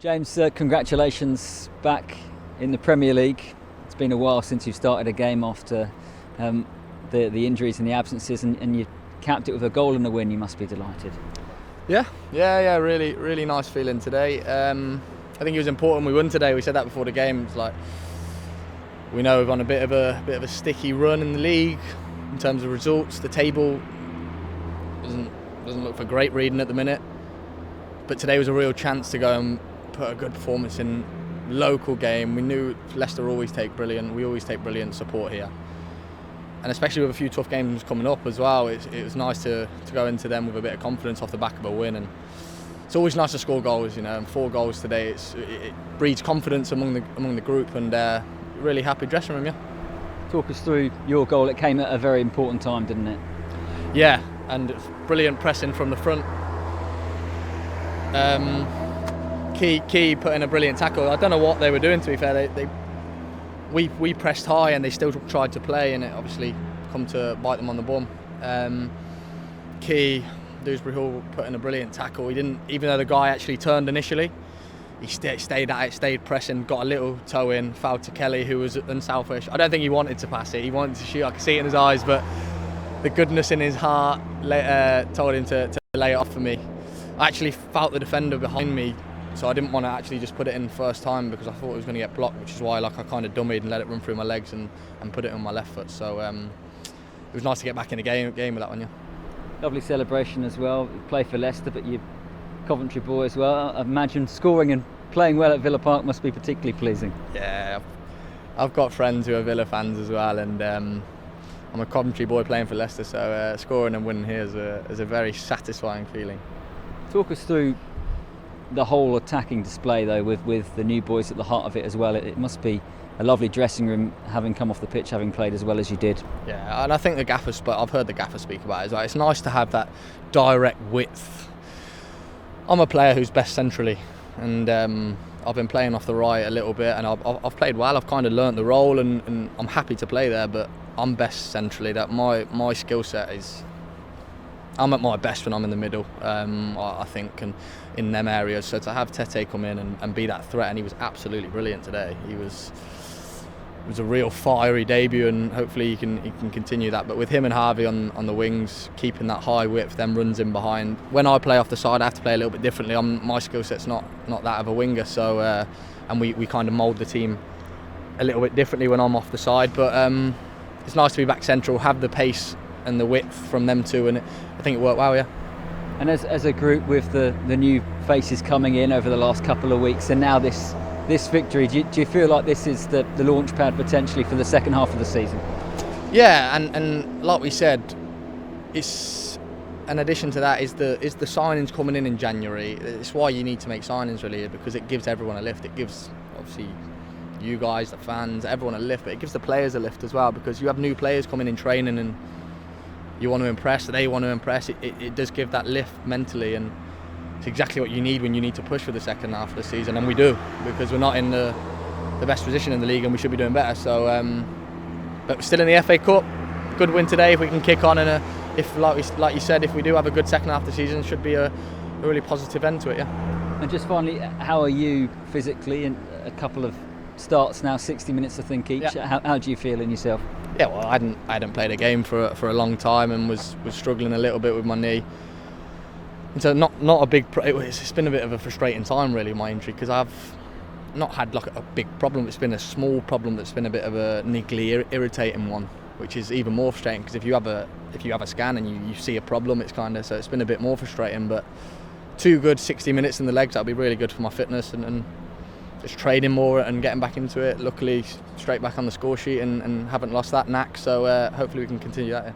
James, congratulations back in the Premier League. It's been a while since you started a game after the injuries and the absences, and you capped it with a goal and a win. You must be delighted. Yeah. Really nice feeling today. I think it was important we won today. We said that before the game. It's like we know we're on a bit of a sticky run in the league in terms of results. The table doesn't look for great reading at the minute, but today was a real chance to go and put a good performance in local game. We knew Leicester we always take brilliant support here, and especially with a few tough games coming up as well, it was nice to go into them with a bit of confidence off the back of a win. And it's always nice to score goals, and 4 goals today, it breeds confidence among the group, and really happy dressing room. Talk us through your goal. It came at a very important time, didn't it? Yeah, and brilliant pressing from the front. Key put in a brilliant tackle. I don't know what they were doing, to be fair. We pressed high and they still tried to play, and it obviously come to bite them on the bum. Dewsbury Hall put in a brilliant tackle. He didn't, even though the guy actually turned initially, he stayed at it, stayed pressing, got a little toe in, fouled to Kelly, who was unselfish. I don't think he wanted to pass it. He wanted to shoot. I could see it in his eyes, but the goodness in his heart told him to lay it off for me. I actually felt the defender behind me, so I didn't want to actually just put it in first time because I thought it was going to get blocked, which is why I kind of dummied and let it run through my legs and put it on my left foot. So it was nice to get back in the game with that one. Yeah. Lovely celebration as well. You play for Leicester, but you're Coventry boy as well. I imagine scoring and playing well at Villa Park must be particularly pleasing. Yeah, I've got friends who are Villa fans as well, and I'm a Coventry boy playing for Leicester, so scoring and winning here is a very satisfying feeling. Talk us through the whole attacking display though, with the new boys at the heart of it as well. It must be a lovely dressing room, having come off the pitch, having played as well as you did. Yeah, and I think I've heard the gaffer speak about it as well. It's nice to have that direct width. I'm a player who's best centrally, and I've been playing off the right a little bit, and I've played well. I've kind of learnt the role, and I'm happy to play there, but I'm best centrally. That my skill set is, I'm at my best when I'm in the middle, I think, and in them areas. So to have Tete come in and be that threat, and he was absolutely brilliant today. It was a real fiery debut, and hopefully he can continue that. But with him and Harvey on the wings, keeping that high width, then runs in behind. When I play off the side, I have to play a little bit differently. My skill set's not that of a winger, so and we kind of mould the team a little bit differently when I'm off the side. But it's nice to be back central, have the pace and the width from them too, and I think it worked well. Yeah. And as a group, with the new faces coming in over the last couple of weeks, and now this victory, do you feel like this is the launch pad potentially for the second half of the season? Yeah, and like we said, it's an addition to that is the signings coming in January. It's why you need to make signings really, because it gives everyone a lift. It gives obviously you guys, the fans, everyone a lift, but it gives the players a lift as well, because you have new players coming in training and you want to impress, they want to impress. It does give that lift mentally, and it's exactly what you need when you need to push for the second half of the season, and we do, because we're not in the best position in the league and we should be doing better. So, but we're still in the FA Cup. Good win today if we can kick on, and if like you said, if we do have a good second half of the season, it should be a really positive end to it. Yeah. And just finally, how are you physically? In a couple of starts now, 60 minutes I think each. Yeah. How do you feel in yourself? Yeah, well, I hadn't played a game for a long time, and was struggling a little bit with my knee. And so not a big. It's been a bit of a frustrating time really, my injury, because I've not had like a big problem. It's been a small problem that's been a bit of a niggly, irritating one, which is even more frustrating, because if you have a scan and you see a problem, it's kind of, so it's been a bit more frustrating. But 2 good 60 minutes in the legs, that'll be really good for my fitness, and just training more and getting back into it. Luckily, straight back on the score sheet, and haven't lost that knack. So hopefully we can continue that. Yeah.